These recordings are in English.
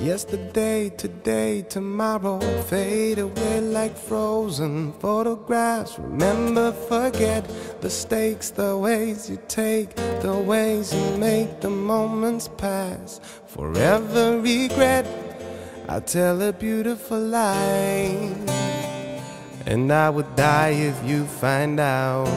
Yesterday, today, tomorrow fade away like frozen photographs. Remember, forget the stakes, the ways you take, the ways you make the moments pass. Forever regret, I tell a beautiful lie, and I would die if you find out.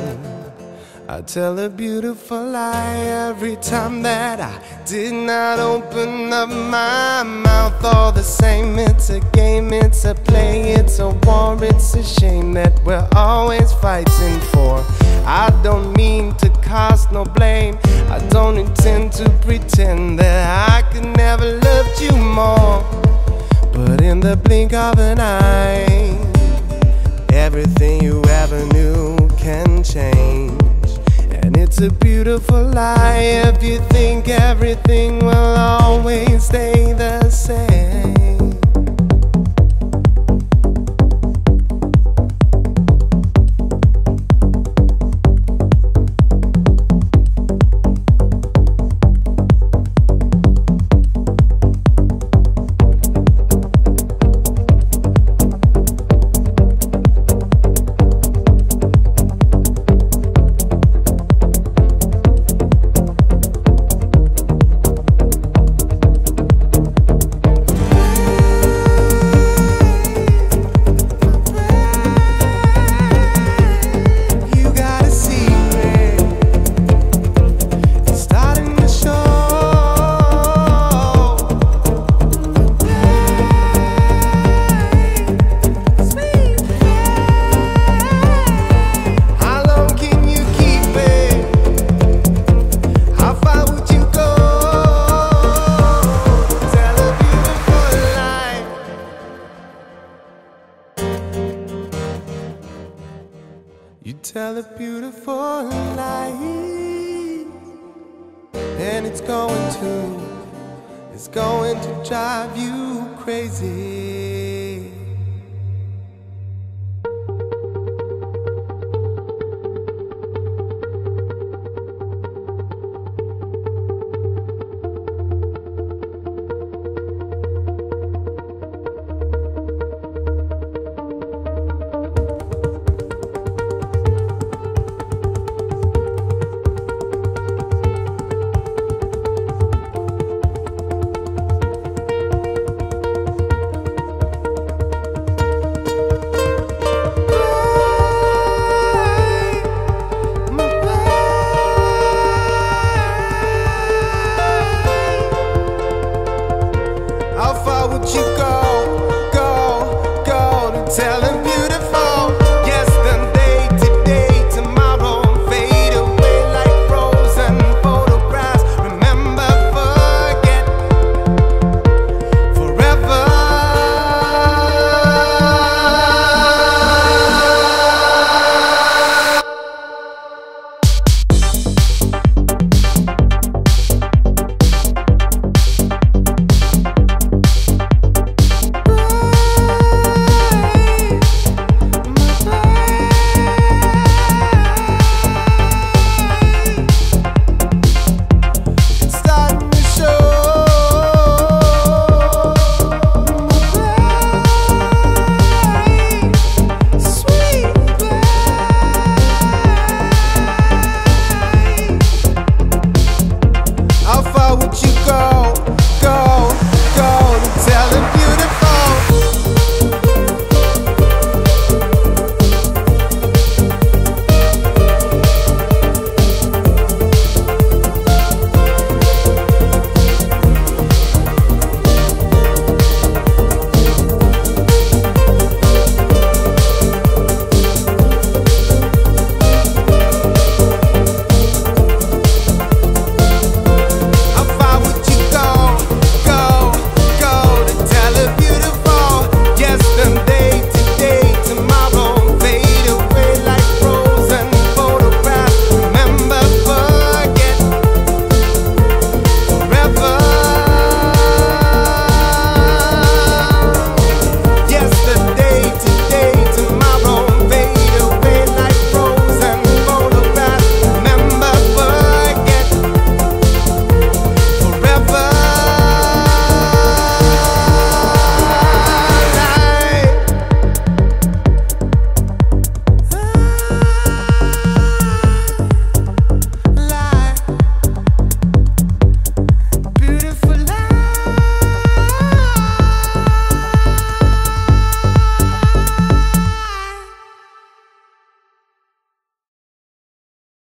I tell a beautiful lie every time that I did not open up my mouth. All the same, it's a game, it's a play, it's a war, it's a shame that we're always fighting for. I don't mean to cast no blame, I don't intend to pretend that I could never loved you more. But in the blink of an eye, everything you ever knew can change. And it's a beautiful lie if you think everything will always stay the same. You tell a beautiful lie, and it's going to drive you crazy.